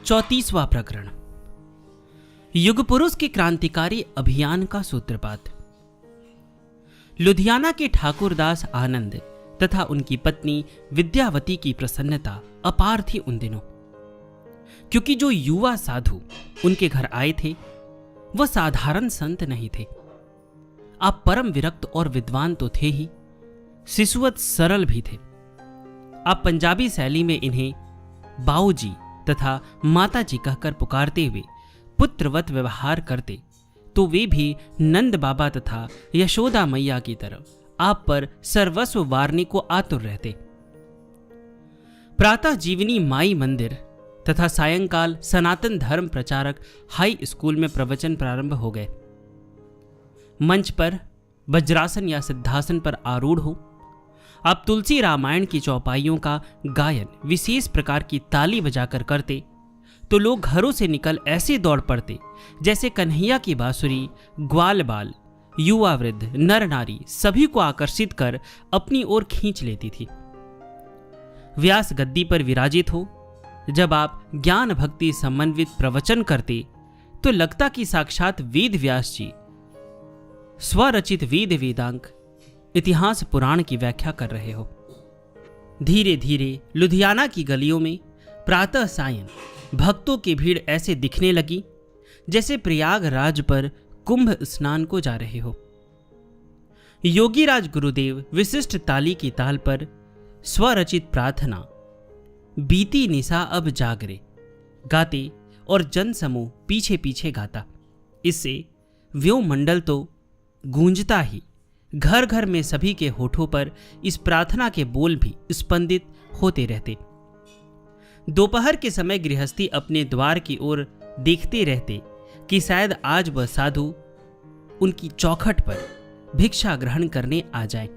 34वां प्रकरण। युग पुरुष के क्रांतिकारी अभियान का सूत्रपात। लुधियाना के ठाकुरदास आनंद तथा उनकी पत्नी विद्यावती की प्रसन्नता अपार थी उन दिनों, क्योंकि जो युवा साधु उनके घर आए थे वह साधारण संत नहीं थे। आप परम विरक्त और विद्वान तो थे ही, शिशुवत सरल भी थे। आप पंजाबी शैली में इन्हें बाऊजी तथा माताजी कहकर पुकारते हुए पुत्रवत व्यवहार करते, तो वे भी नंद बाबा तथा यशोदा मैया की तरह आप पर सर्वस्व वारने को आतुर रहते। प्रातः जीवनी माई मंदिर तथा सायंकाल सनातन धर्म प्रचारक हाई स्कूल में प्रवचन प्रारंभ हो गए। मंच पर वज्रासन या सिद्धासन पर आरूढ़ हो आप तुलसी रामायण की चौपाइयों का गायन विशेष प्रकार की ताली बजाकर करते, तो लोग घरों से निकल ऐसे दौड़ पड़ते जैसे कन्हैया की बांसुरी ग्वाल बाल, युवा वृद्ध, नर नारी सभी को आकर्षित कर अपनी ओर खींच लेती थी। व्यास गद्दी पर विराजित हो जब आप ज्ञान भक्ति समन्वित प्रवचन करते, तो लगता कि साक्षात वेद व्यास जी स्वरचित वेद वेदांक इतिहास पुराण की व्याख्या कर रहे हो। धीरे धीरे लुधियाना की गलियों में प्रातः सायं भक्तों की भीड़ ऐसे दिखने लगी जैसे प्रयागराज पर कुंभ स्नान को जा रहे हो। योगीराज गुरुदेव विशिष्ट ताली की ताल पर स्वरचित प्रार्थना बीती निशा अब जागरे गाते और जन समूह पीछे पीछे गाता। इससे व्योमंडल तो गूंजता ही, घर घर में सभी के होठों पर इस प्रार्थना के बोल भी स्पंदित होते रहते। दोपहर के समय गृहस्थी अपने द्वार की ओर देखते रहते कि शायद आज वह साधु उनकी चौखट पर भिक्षा ग्रहण करने आ जाए।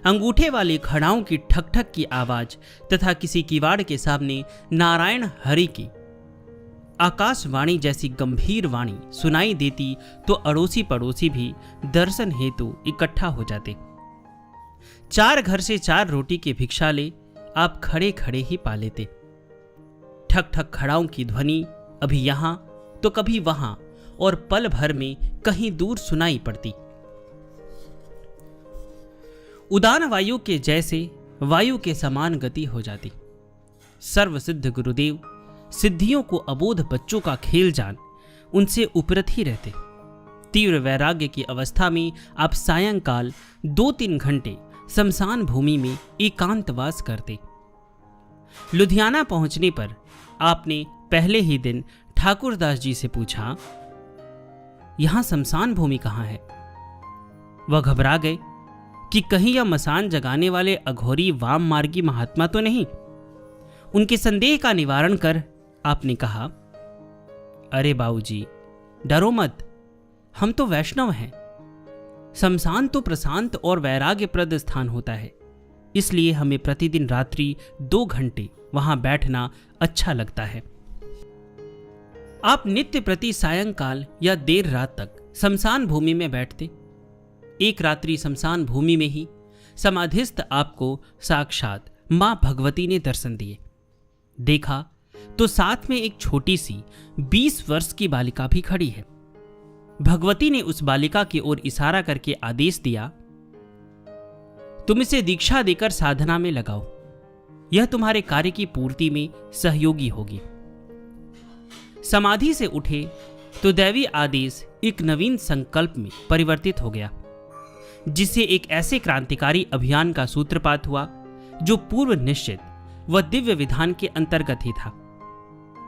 अंगूठे वाली खड़ाओं की ठक ठक की आवाज तथा किसी किवाड़ के सामने नारायण हरि की आकाशवाणी जैसी गंभीर वाणी सुनाई देती, तो अड़ोसी पड़ोसी भी दर्शन हेतु इकट्ठा हो जाते। 4 घर से 4 रोटी की भिक्षा ले आप खड़े खड़े ही पा लेते। ठक ठक खड़ाओं की ध्वनि अभी यहां तो कभी वहां और पल भर में कहीं दूर सुनाई पड़ती। उदान वायु के जैसे वायु के समान गति हो जाती। सर्वसिद्ध गुरुदेव सिद्धियों को अबोध बच्चों का खेल जान उनसे उपरत ही रहते। तीव्र वैराग्य की अवस्था में आप सायंकाल 2-3 घंटे शमशान भूमि में एकांतवास करते। लुधियाना पहुंचने पर आपने पहले ही दिन ठाकुरदास जी से पूछा, यहां शमशान भूमि कहां है? वह घबरा गए कि कहीं यह मसान जगाने वाले अघोरी वाम मार्गी महात्मा तो नहीं। उनके संदेह का निवारण कर आपने कहा, अरे बाबूजी डरो मत, हम तो वैष्णव हैं। शमशान तो प्रशांत और वैराग्यप्रद स्थान होता है, इसलिए हमें प्रतिदिन रात्रि 2 घंटे वहां बैठना अच्छा लगता है। आप नित्य प्रति सायंकाल या देर रात तक शमशान भूमि में बैठते। एक रात्रि शमशान भूमि में ही समाधिस्थ आपको साक्षात मां भगवती ने दर्शन दिए। देखा तो साथ में एक छोटी सी 20 वर्ष की बालिका भी खड़ी है। भगवती ने उस बालिका की ओर इशारा करके आदेश दिया, तुम इसे दीक्षा देकर साधना में लगाओ, यह तुम्हारे कार्य की पूर्ति में सहयोगी होगी। समाधि से उठे तो दैवी आदेश एक नवीन संकल्प में परिवर्तित हो गया, जिससे एक ऐसे क्रांतिकारी अभियान का सूत्रपात हुआ जो पूर्व निश्चित व दिव्य विधान के अंतर्गत ही था।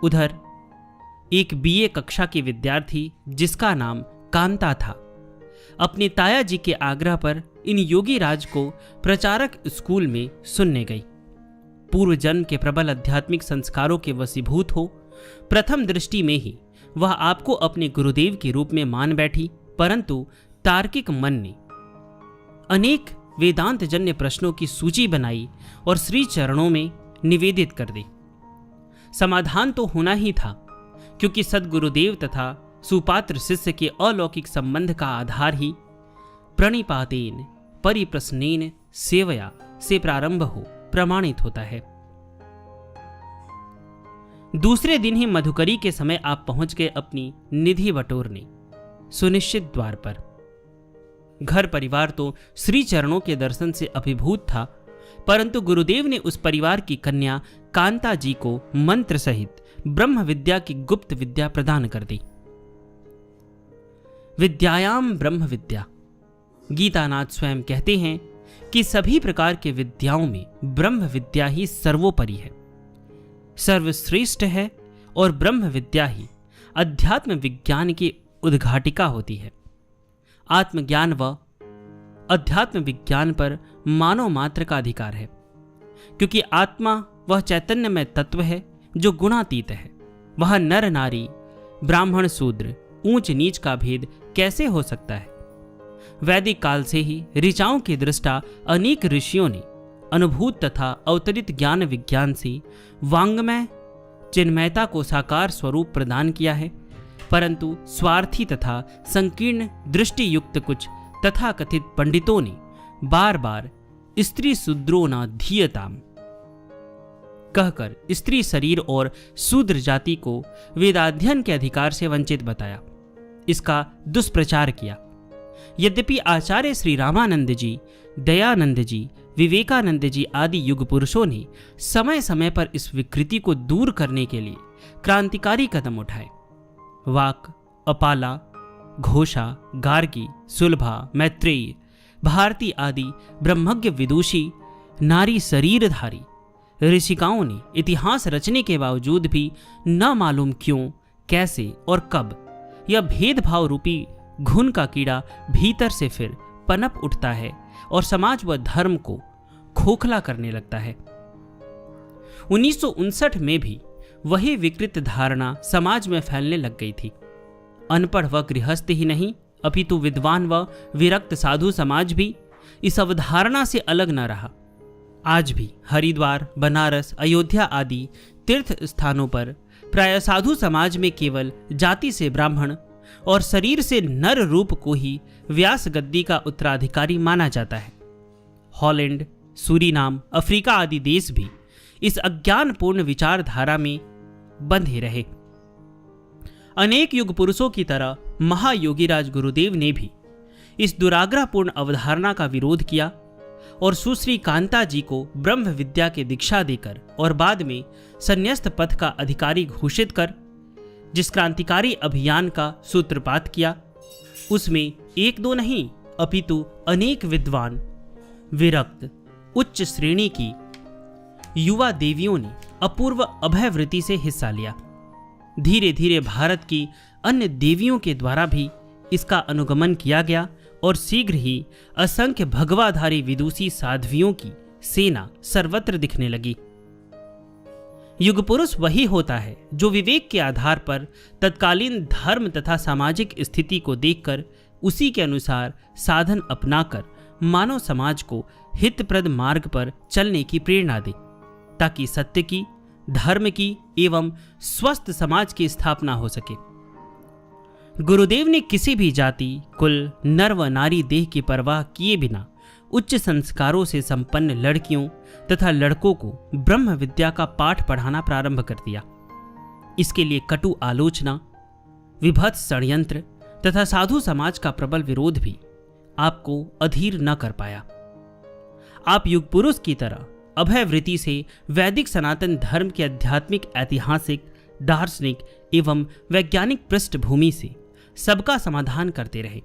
उधर एक बीए कक्षा की विद्यार्थी जिसका नाम कांता था, अपने ताया जी के आग्रह पर इन योगी राज को प्रचारक स्कूल में सुनने गई। पूर्व जन्म के प्रबल आध्यात्मिक संस्कारों के वशीभूत हो प्रथम दृष्टि में ही वह आपको अपने गुरुदेव के रूप में मान बैठी, परंतु तार्किक मन ने अनेक वेदांत जन्य प्रश्नों की सूची बनाई और श्री चरणों में निवेदित कर दी। समाधान तो होना ही था, क्योंकि सद्गुरुदेव तथा सुपात्र शिष्य के अलौकिक संबंध का आधार ही प्रणिपातेन परिप्रश्नेन सेवया से प्रारंभ हो प्रमाणित होता है। दूसरे दिन ही मधुकरी के समय आप पहुंच गए अपनी निधि बटोरने सुनिश्चित द्वार पर। घर परिवार तो श्री चरणों के दर्शन से अभिभूत था, परंतु गुरुदेव ने उस परिवार की कन्या कांता जी को मंत्र सहित ब्रह्म विद्या की गुप्त विद्या प्रदान कर दी। विद्यायाम ब्रह्म विद्या। गीतानाथ स्वयं कहते हैं कि सभी प्रकार के विद्याओं में ब्रह्म विद्या ही सर्वोपरि है, सर्वश्रेष्ठ है, और ब्रह्म विद्या ही अध्यात्म विज्ञान की उद्घाटिका होती है। आत्मज्ञान व अध्यात्म विज्ञान पर मानव मात्र का अधिकार है, क्योंकि आत्मा वह चैतन्यमय तत्व है जो गुणातीत है। वह नर नारी, ब्राह्मण शूद्र, ऊंच नीच का भेद कैसे हो सकता है? वैदिक काल से ही ऋचाओं की दृष्टा अनेक ऋषियों ने अनुभूत तथा अवतरित ज्ञान विज्ञान से वांग्मय चिन्मयता को साकार स्वरूप प्रदान किया है, परंतु स्वार्थी तथा संकीर्ण दृष्टि युक्त कुछ तथाकथित पंडितों ने बार बार स्त्री शूद्रो न धीयताम कहकर स्त्री शरीर और शूद्र जाति को वेदाध्ययन के अधिकार से वंचित बताया, इसका दुष्प्रचार किया। यद्यपि आचार्य श्री रामानंद जी, दयानंद जी, विवेकानंद जी आदि युग पुरुषों ने समय समय पर इस विकृति को दूर करने के लिए क्रांतिकारी कदम उठाए। वाक, अपाला, घोषा, गार्गी, सुलभा, मैत्रेयी, भारती आदि ब्रह्मज्ञ विदुषी नारी शरीरधारी ऋषिकाओं ने इतिहास रचने के बावजूद भी न मालूम क्यों, कैसे और कब यह भेदभाव रूपी घुन का कीड़ा भीतर से फिर पनप उठता है और समाज व धर्म को खोखला करने लगता है। 1959 में भी वही विकृत धारणा समाज में फैलने लग गई थी। अनपढ़ व गृहस्थ ही नहीं, अपितु विद्वान व विरक्त साधु समाज भी इस अवधारणा से अलग न रहा। आज भी हरिद्वार, बनारस, अयोध्या आदि तीर्थ स्थानों पर प्राय साधु समाज में केवल जाति से ब्राह्मण और शरीर से नर रूप को ही व्यास गद्दी का उत्तराधिकारी माना जाता है। हॉलैंड, सूरीनाम, अफ्रीका आदि देश भी इस अज्ञानपूर्ण विचारधारा में बंधे रहे। अनेक युग पुरुषों की तरह महायोगीराज गुरुदेव ने भी इस दुराग्रहपूर्ण अवधारणा का विरोध किया और सुश्री कांता जी को ब्रह्म विद्या की दीक्षा देकर और बाद में संन्यस्त पथ का अधिकारी घोषित कर जिस क्रांतिकारी अभियान का सूत्रपात किया, उसमें एक दो नहीं अपितु अनेक विद्वान, विरक्त, उच्च श्रेणी की युवा देवियों ने अपूर्व अभयवृत्ति से हिस्सा लिया। धीरे धीरे भारत की अन्य देवियों के द्वारा भी इसका अनुगमन किया गया और शीघ्र ही असंख्य भगवाधारी विदुषी साध्वियों की सेना सर्वत्र दिखने लगी। युग पुरुष वही होता है जो विवेक के आधार पर तत्कालीन धर्म तथा सामाजिक स्थिति को देखकर उसी के अनुसार साधन अपनाकर मानव समाज को हितप्रद मार्ग पर चलने की प्रेरणा दे, ताकि सत्य की, धर्म की एवं स्वस्थ समाज की स्थापना हो सके। गुरुदेव ने किसी भी जाति, कुल, नर व नारी देह की परवाह किए बिना उच्च संस्कारों से संपन्न लड़कियों तथा लड़कों को ब्रह्म विद्या का पाठ पढ़ाना प्रारंभ कर दिया। इसके लिए कटु आलोचना, विभत्स षड्यंत्र तथा साधु समाज का प्रबल विरोध भी आपको अधीर न कर पाया। आप युग पुरुष की तरह अभयवृत्ति से वैदिक सनातन धर्म के आध्यात्मिक, ऐतिहासिक, दार्शनिक एवं वैज्ञानिक पृष्ठभूमि से सबका समाधान करते रहे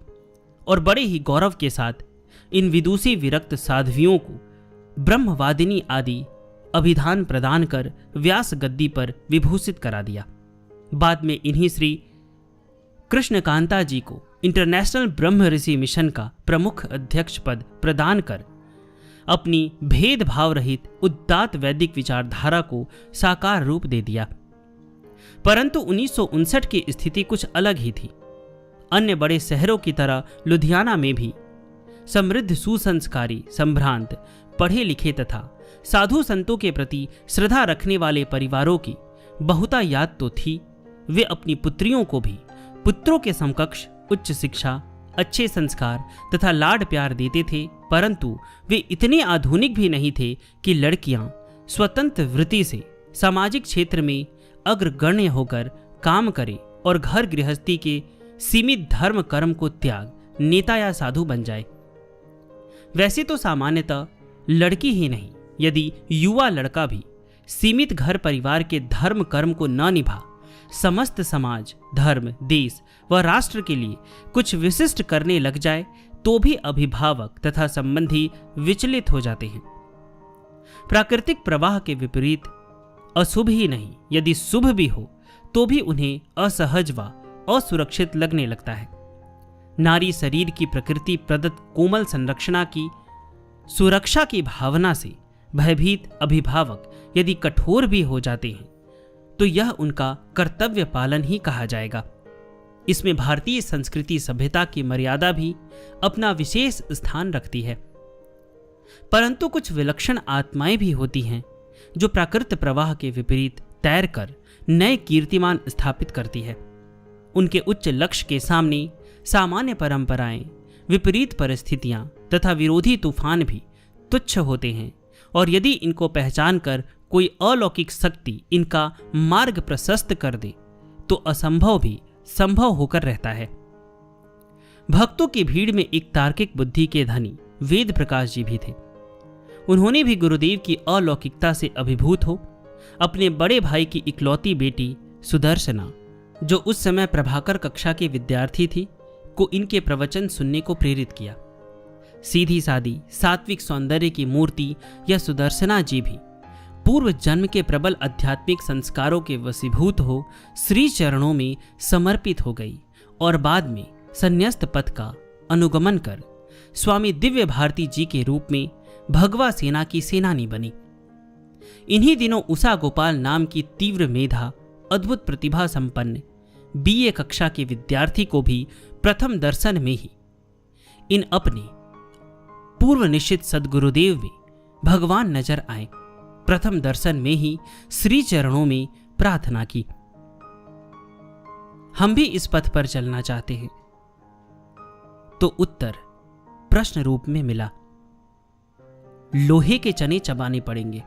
और बड़े ही गौरव के साथ इन विदुषी विरक्त साध्वियों को ब्रह्मवादिनी आदि अभिधान प्रदान कर व्यास गद्दी पर विभूषित करा दिया। बाद में इन्हीं श्री कृष्णकांता जी को इंटरनेशनल ब्रह्म ऋषि मिशन का प्रमुख अध्यक्ष पद प्रदान कर अपनी भेदभाव रहित उदात्त वैदिक विचारधारा को साकार रूप दे दिया। परंतु 1959 की स्थिति कुछ अलग ही थी। अन्य बड़े शहरों की तरह लुधियाना में भी समृद्ध, सुसंस्कारी, संभ्रांत, पढ़े लिखे तथा साधु संतों के प्रति श्रद्धा रखने वाले परिवारों की बहुतायत तो थी। वे अपनी पुत्रियों को भी पुत्रों के समकक्ष उच्च शिक्षा, अच्छे संस्कार तथा लाड प्यार देते थे, परंतु वे इतने आधुनिक भी नहीं थे कि लड़कियां स्वतंत्र वृत्ति से सामाजिक क्षेत्र में अग्रगण्य होकर काम करे और घर गृहस्थी के सीमित धर्म कर्म को त्याग नेता या साधु बन जाए। वैसे तो सामान्यतः लड़की ही नहीं, यदि युवा लड़का भी सीमित घर परिवार के धर्म कर्म को न निभा समस्त समाज, धर्म, देश व राष्ट्र के लिए कुछ विशिष्ट करने लग जाए तो भी अभिभावक तथा संबंधी विचलित हो जाते हैं। प्राकृतिक प्रवाह के विपरीत अशुभ ही नहीं, यदि शुभ भी हो तो भी उन्हें असहज व असुरक्षित लगने लगता है। नारी शरीर की प्रकृति प्रदत्त कोमल संरचना की सुरक्षा की भावना से भयभीत अभिभावक यदि कठोर भी हो जाते हैं तो यह उनका कर्तव्य पालन ही कहा जाएगा। इसमें भारतीय संस्कृति सभ्यता की मर्यादा भी अपना विशेष स्थान रखती है। परंतु कुछ विलक्षण आत्माएं भी होती हैं जो प्राकृत प्रवाह के विपरीत तैरकर नए कीर्तिमान स्थापित करती है। उनके उच्च लक्ष्य के सामने सामान्य परंपराएं, विपरीत परिस्थितियां तथा विरोधी तूफान भी तुच्छ होते हैं, और यदि इनको पहचान कर कोई अलौकिक शक्ति इनका मार्ग प्रशस्त कर दे तो असंभव भी संभव होकर रहता है। भक्तों की भीड़ में एक तार्किक बुद्धि के धनी वेद प्रकाश जी भी थे। उन्होंने भी गुरुदेव की अलौकिकता से अभिभूत हो अपने बड़े भाई की इकलौती बेटी सुदर्शना, जो उस समय प्रभाकर कक्षा की विद्यार्थी थी, को इनके प्रवचन सुनने को प्रेरित किया। सीधी सादी सात्विक सौंदर्य की मूर्ति यह सुदर्शना जी भी पूर्व जन्म के प्रबल आध्यात्मिक संस्कारों के वशीभूत हो श्री चरणों में समर्पित हो गई और बाद में संन्यस्त पथ का अनुगमन कर स्वामी दिव्य भारती जी के रूप में भगवा सेना की सेनानी बनी। इन्हीं दिनों उषा गोपाल नाम की तीव्र मेधा, अद्भुत प्रतिभा संपन्न बीए कक्षा के विद्यार्थी को भी प्रथम दर्शन में ही इन अपने पूर्व निश्चित सद्गुरुदेव में भगवान नजर आए। प्रथम दर्शन में ही श्री चरणों में प्रार्थना की, हम भी इस पथ पर चलना चाहते हैं। तो उत्तर प्रश्न रूप में मिला, लोहे के चने चबाने पड़ेंगे।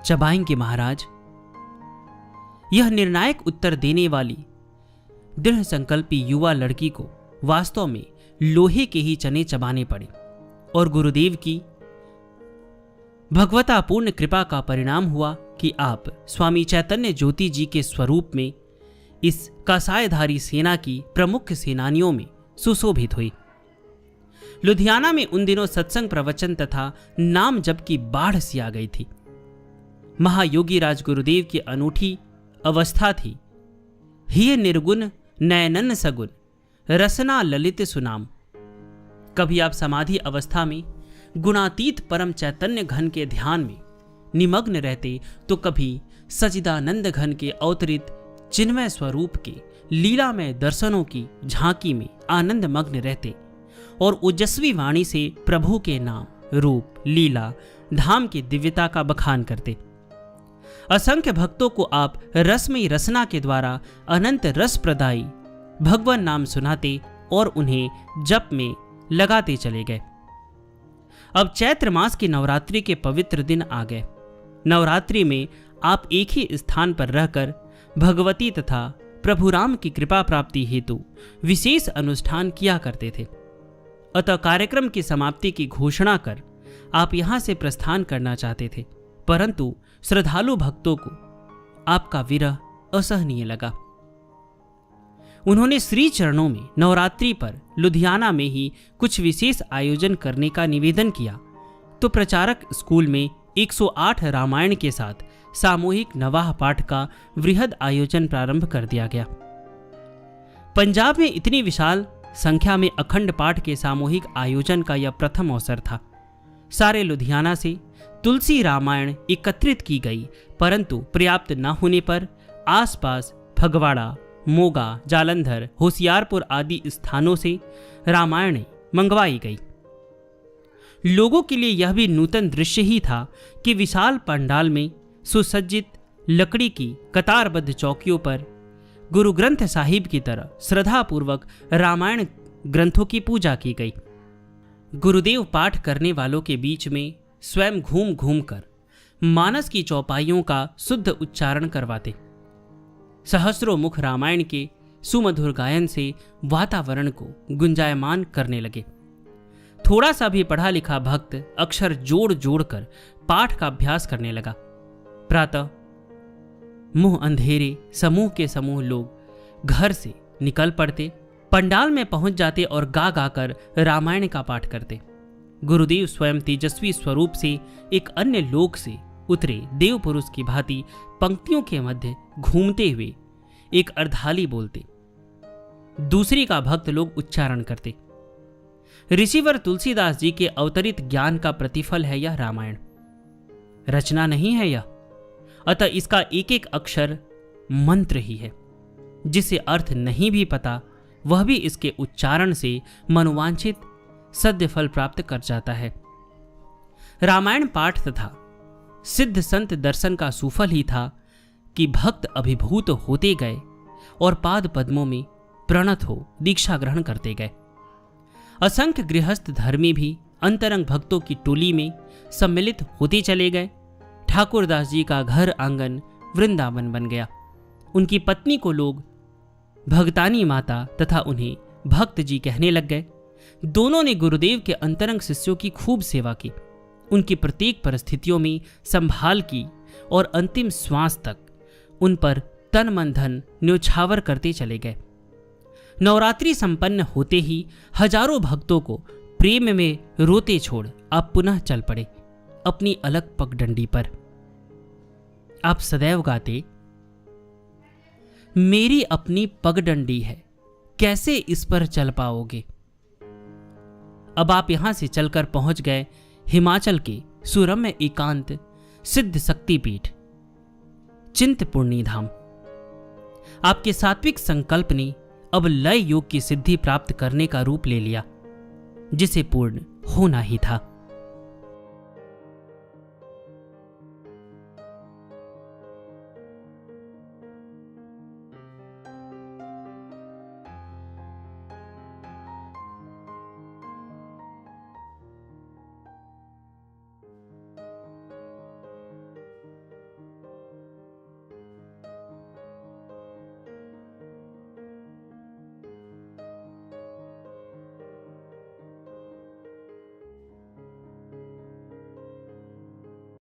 चबाएंगे महाराज। यह निर्णायक उत्तर देने वाली दृढ़ संकल्पी युवा लड़की को वास्तव में लोहे के ही चने चबाने पड़े और गुरुदेव की भगवतापूर्ण कृपा का परिणाम हुआ कि आप स्वामी चैतन्य ज्योति जी के स्वरूप में इस कासायधारी सेना की प्रमुख सेनानियों में सुशोभित हुई। लुधियाना में उन दिनों सत्संग प्रवचन तथा नाम जप की बाढ़ सी आ गई थी। महायोगी राज गुरुदेव की अनूठी अवस्था थी। हिय निर्गुण नयनन सगुण रसना ललित सुनाम। कभी आप समाधि अवस्था में गुणातीत परम चैतन्य घन के ध्यान में निमग्न रहते तो कभी सच्चिदानंद घन के अवतरित चिन्मय स्वरूप के लीलामय दर्शनों की झांकी में आनंद मग्न रहते और ओजस्वी वाणी से प्रभु के नाम, रूप, लीला, धाम की दिव्यता का बखान करते। असंख्य भक्तों को आप रसमयी रसना के द्वारा अनंत रस प्रदायी भगवान नाम सुनाते और उन्हें जप में लगाते चले गए। अब चैत्र मास की नवरात्रि के पवित्र दिन आ गए। नवरात्रि में आप एक ही स्थान पर रहकर भगवती तथा प्रभु राम की कृपा प्राप्ति हेतु विशेष अनुष्ठान किया करते थे। अतः कार्यक्रम की समाप्ति की घोषणा कर आप यहां से प्रस्थान करना चाहते थे, परंतु श्रद्धालु भक्तों को आपका विरह असहनीय लगा। उन्होंने श्री चरणों में नवरात्रि पर लुधियाना में ही कुछ विशेष आयोजन करने का निवेदन किया, तो प्रचारक स्कूल में 108 रामायण के साथ सामूहिक नवाह पाठ का वृहद आयोजन प्रारंभ कर दिया गया। पंजाब में इतनी विशाल संख्या में अखंड पाठ के सामूहिक आयोजन का यह प्रथम अवसर था। सारे लुधियाना से तुलसी रामायण एकत्रित की गई, परंतु पर्याप्त न होने पर आसपास फगवाड़ा, मोगा, जालंधर, होशियारपुर आदि स्थानों से रामायण मंगवाई गई। लोगों के लिए यह भी नूतन दृश्य ही था कि विशाल पंडाल में सुसज्जित लकड़ी की कतारबद्ध चौकियों पर गुरु ग्रंथ साहिब की तरह श्रद्धापूर्वक रामायण ग्रंथों की पूजा की गई। गुरुदेव पाठ करने वालों के बीच में स्वयं घूम घूम कर मानस की चौपाइयों का शुद्ध उच्चारण करवाते। सहस्रों मुख रामायण के सुमधुर गायन से वातावरण को गुंजायमान करने लगे। थोड़ा सा भी पढ़ा लिखा भक्त अक्षर जोड़ जोड़ कर पाठ का अभ्यास करने लगा। प्रातः मुंह अंधेरे समूह के समूह लोग घर से निकल पड़ते, पंडाल में पहुंच जाते और गा गा कर रामायण का पाठ करते। गुरुदेव स्वयं तेजस्वी स्वरूप से एक अन्य लोक से उतरे देव पुरुष की भांति पंक्तियों के मध्य घूमते हुए एक अर्धाली बोलते, दूसरी का भक्त लोग उच्चारण करते। ऋषिवर तुलसीदास जी के अवतरित ज्ञान का प्रतिफल है यह रामायण, रचना नहीं है यह। अतः इसका एक एक अक्षर मंत्र ही है। जिसे अर्थ नहीं भी पता वह भी इसके उच्चारण से मनोवांछित सद्य फल प्राप्त कर जाता है। रामायण पाठ तथा सिद्ध संत दर्शन का सुफल ही था कि भक्त अभिभूत होते गए और पाद पद्मों में प्रणत हो दीक्षा ग्रहण करते गए। असंख्य गृहस्थ धर्मी भी अंतरंग भक्तों की टोली में सम्मिलित होते चले गए। ठाकुरदास जी का घर आंगन वृंदावन बन गया। उनकी पत्नी को लोग भगतानी माता तथा उन्हें भक्त जी कहने लग गए। दोनों ने गुरुदेव के अंतरंग शिष्यों की खूब सेवा की, उनकी प्रत्येक परिस्थितियों में संभाल की और अंतिम श्वास तक उन पर तन मन धन न्योछावर करते चले गए। नवरात्रि संपन्न होते ही हजारों भक्तों को प्रेम में रोते छोड़ आप पुनः चल पड़े अपनी अलग पगडंडी पर। आप सदैव गाते, मेरी अपनी पगडंडी है, कैसे इस पर चल पाओगे। अब आप यहां से चलकर पहुंच गए हिमाचल के सुरम्य एकांत सिद्ध शक्तिपीठ चिंतपूर्णी धाम। आपके सात्विक संकल्प ने अब लय योग की सिद्धि प्राप्त करने का रूप ले लिया, जिसे पूर्ण होना ही था।